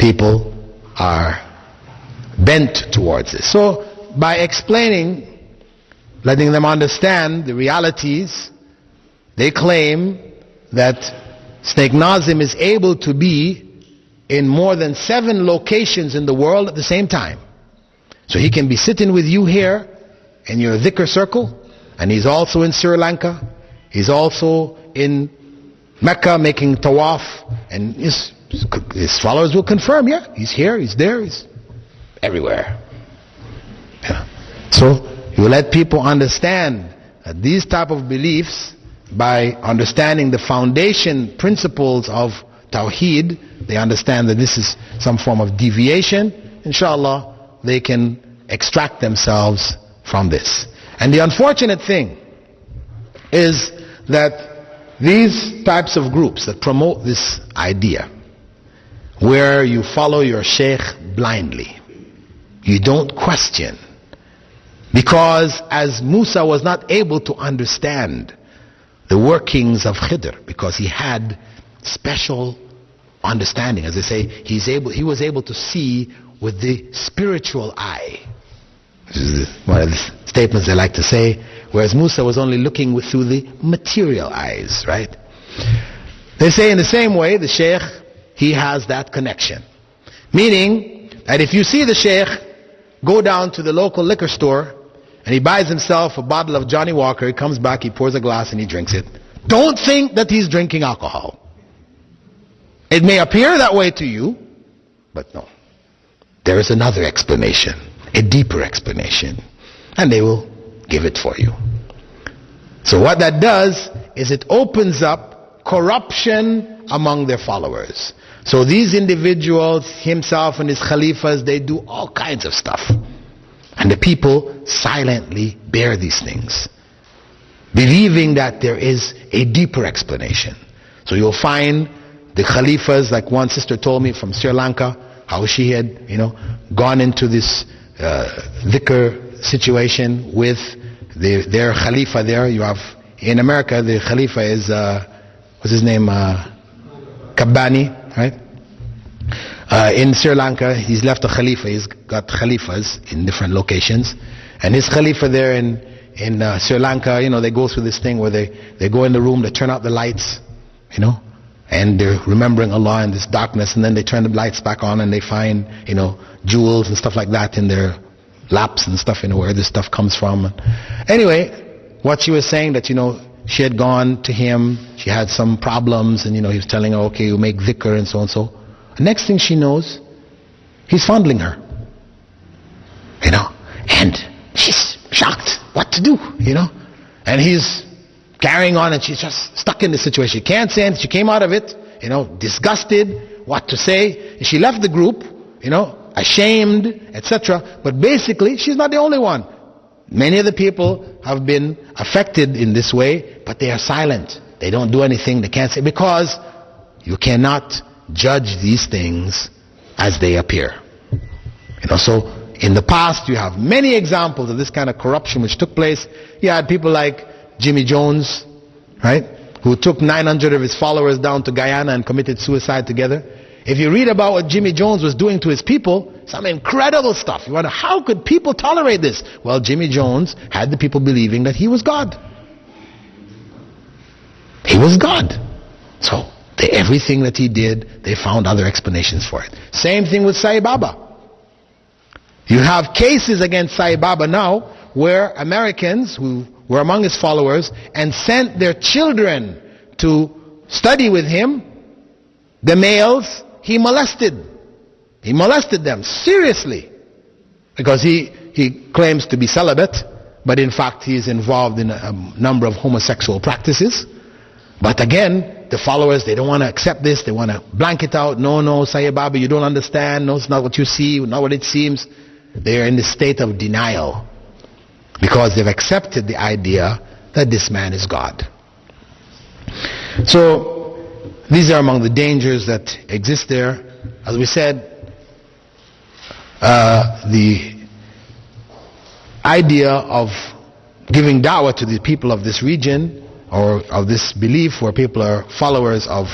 people are bent towards this. So by explaining, letting them understand the realities, they claim that Snake Nazim is able to be in more than 7 locations in the world at the same time. So he can be sitting with you here in your dhikr circle, and he's also in Sri Lanka, he's also in Mecca making tawaf, and his followers will confirm, yeah, he's here, he's there, he's everywhere. Yeah. So you let people understand that these type of beliefs, by understanding the foundation principles of Tawheed, they understand that this is some form of deviation. Inshallah, they can extract themselves from this. And the unfortunate thing is that these types of groups that promote this idea, where you follow your sheikh blindly, you don't question, because as Musa was not able to understand the workings of Khidr, because he had special understanding, as they say, he was able to see with the spiritual eye. This is one of the statements they like to say, whereas Musa was only looking through the material eyes, right? They say in the same way, the sheikh, he has that connection. Meaning that if you see the sheikh go down to the local liquor store and he buys himself a bottle of Johnny Walker, he comes back, he pours a glass and he drinks it, don't think that he's drinking alcohol. It may appear that way to you, but no. There is another explanation, a deeper explanation, and they will give it for you. So what that does is it opens up corruption among their followers. So these individuals, himself and his khalifas, they do all kinds of stuff. And the people silently bear these things, believing that there is a deeper explanation. So you'll find the khalifas, like one sister told me from Sri Lanka, how she had, gone into this dhikr situation with their khalifa there. You have, in America, the khalifa is, what's his name, Kabbani, right? In Sri Lanka, he's left a khalifa. He's got khalifas in different locations, and his khalifa there in Sri Lanka, they go through this thing where they go in the room, they turn out the lights, and they're remembering Allah in this darkness, and then they turn the lights back on and they find jewels and stuff like that in their laps and stuff, where this stuff comes from. Anyway, what she was saying, that she had gone to him, she had some problems, and he was telling her, okay, you make dhikr and so and so. The next thing she knows, he's fondling her, and she's shocked what to do, and he's carrying on, and she's just stuck in the situation. She can't say anything. She came out of it, disgusted, what to say. She left the group, ashamed, etc. But basically, she's not the only one. Many of the people have been affected in this way, but they are silent. They don't do anything. They can't say, because you cannot judge these things as they appear. So in the past, you have many examples of this kind of corruption which took place. You had people like Jimmy Jones, right, who took 900 of his followers down to Guyana and committed suicide together. If you read about what Jimmy Jones was doing to his people, some incredible stuff. You wonder, how could people tolerate this? Well, Jimmy Jones had the people believing that he was God. He was God. So everything that he did, they found other explanations for it. Same thing with Sai Baba. You have cases against Sai Baba now where Americans who were among his followers and sent their children to study with him, the males, he molested them seriously, because he claims to be celibate, but in fact he is involved in a number of homosexual practices. But again, the followers, they don't want to accept this. They want to blank it out. No, Sayyid Baba, you don't understand. No, it's not what you see, not what it seems. They are in the state of denial, because they've accepted the idea that this man is God. So these are among the dangers that exist there. As we said, the idea of giving da'wah to the people of this region, or of this belief, where people are followers of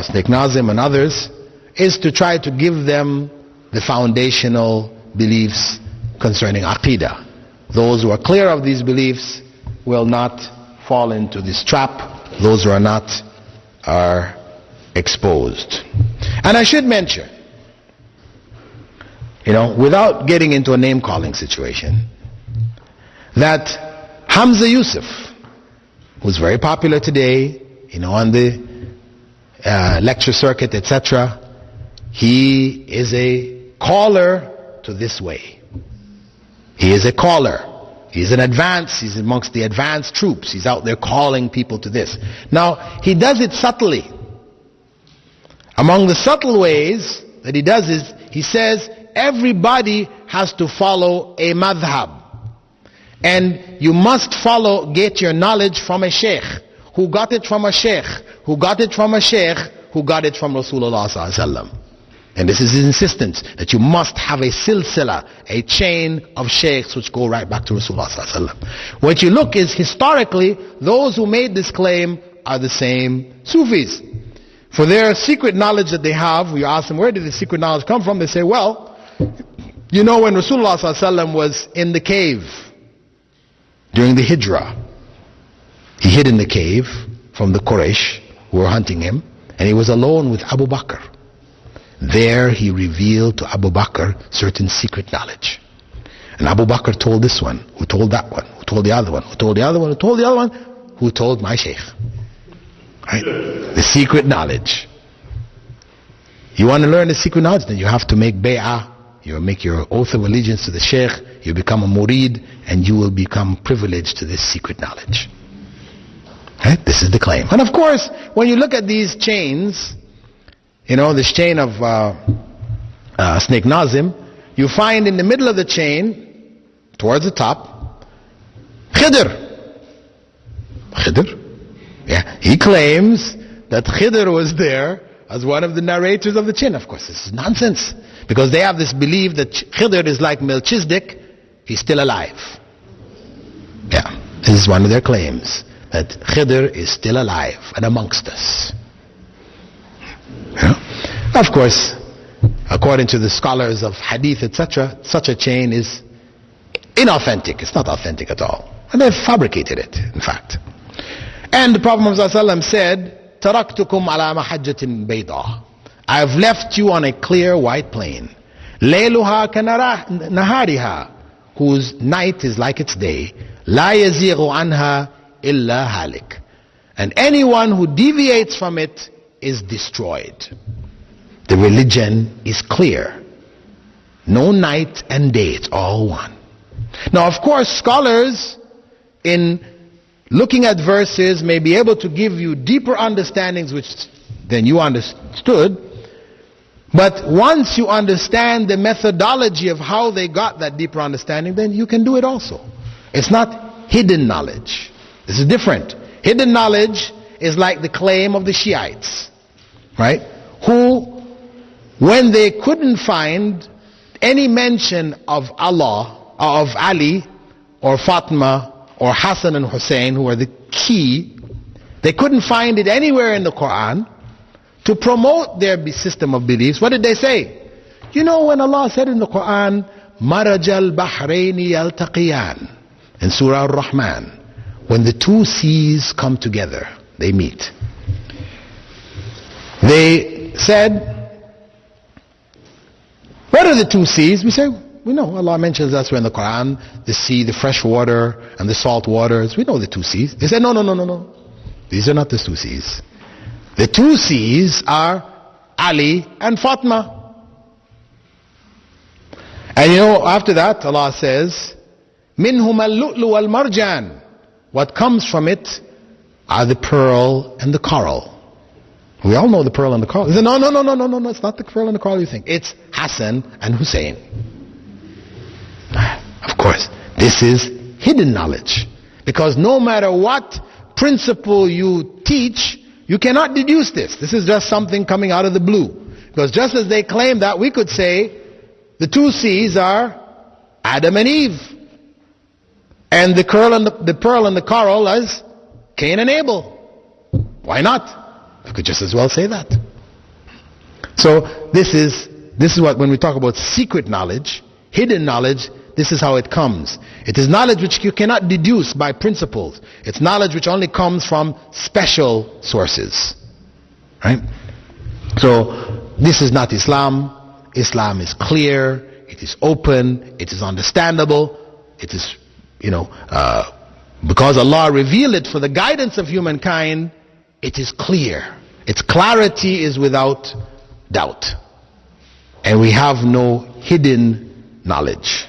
Snake Nazim and others, is to try to give them the foundational beliefs concerning Aqidah. Those who are clear of these beliefs will not fall into this trap. Those who are not are exposed. And I should mention, without getting into a name-calling situation, that Hamza Yusuf, who's very popular today, on the lecture circuit, etc., he is a caller to this way. He is a caller. He's he's amongst the advanced troops. He's out there calling people to this. Now, he does it subtly. Among the subtle ways that he does is, he says, everybody has to follow a madhab. And you must get your knowledge from a sheikh, who got it from a sheikh, who got it from a sheikh, who got it from Rasulullah sallallahu alaihi wasallam. And this is his insistence, that you must have a silsila, a chain of sheikhs which go right back to Rasulullah sallallahu alaihi wasallam. What you look is, historically, those who made this claim are the same Sufis. For their secret knowledge that they have, we ask them, where did the secret knowledge come from? They say, well, when Rasulullah sallallahu alaihi wasallam was in the cave during the Hijrah, he hid in the cave from the Quraysh who were hunting him, and he was alone with Abu Bakr. There he revealed to Abu Bakr certain secret knowledge. And Abu Bakr told this one, who told that one, who told the other one, who told the other one, who told the other one, who told my sheikh. Right? The secret knowledge. You want to learn the secret knowledge, then you have to make bay'ah. You make your oath of allegiance to the sheikh. You become a murid, and you will become privileged to this secret knowledge. Right? This is the claim. And of course, when you look at these chains, this chain of Snake Nazim, you find in the middle of the chain, towards the top, Khidr. Khidr? Yeah, he claims that Khidr was there as one of the narrators of the chain. Of course, this is nonsense, because they have this belief that Khidr is like Melchizedek, he's still alive. Yeah, this is one of their claims, that Khidr is still alive and amongst us. Of course, according to the scholars of hadith, etc., such a chain is inauthentic. It's not authentic at all. And they've fabricated it, in fact. And the Prophet Muhammad said, "Taraktukum ala mahajjatin bayda." I have left you on a clear white plain. Layluha kanahariha, whose night is like its day. La yazighu anha illa halik. And anyone who deviates from it is destroyed. The religion is clear. No night and day, it's all one. Now, of course, scholars in looking at verses may be able to give you deeper understandings than you understood, but once you understand the methodology of how they got that deeper understanding, then you can do it also. It's not hidden knowledge. This is different. Hidden knowledge is like the claim of the Shiites, right? Who, when they couldn't find any mention of Allah, of Ali, or Fatima, or Hassan and Hussein, who are the key, they couldn't find it anywhere in the Quran. To promote their system of beliefs, what did they say? When Allah said in the Quran, Marajal Bahrayni Yaltaqiyan, in Surah Ar-Rahman, when the two seas come together, they meet. They said, what are the two seas? We say, we know, Allah mentions elsewhere in the Quran, the sea, the fresh water, and the salt waters. We know the two seas. They said, no. These are not the two seas. The two seas are Ali and Fatima. And after that, Allah says, Minhum al-lu'lu wal-marjan. What comes from it are the pearl and the coral. We all know the pearl and the coral. He said, no, it's not the pearl and the coral you think. It's Hassan and Hussein. Of course, this is hidden knowledge. Because no matter what principle you teach, you cannot deduce this. This is just something coming out of the blue. Because just as they claim that, we could say the two seas are Adam and Eve. And the pearl and the coral as Cain and Abel. Why not? We could just as well say that. So this is what, when we talk about secret knowledge, hidden knowledge, this is how it comes. It is knowledge which you cannot deduce by principles. It's knowledge which only comes from special sources. Right? So this is not Islam. Islam is clear, it is open, it is understandable, it is, because Allah revealed it for the guidance of humankind, it is clear. Its clarity is without doubt. And we have no hidden knowledge.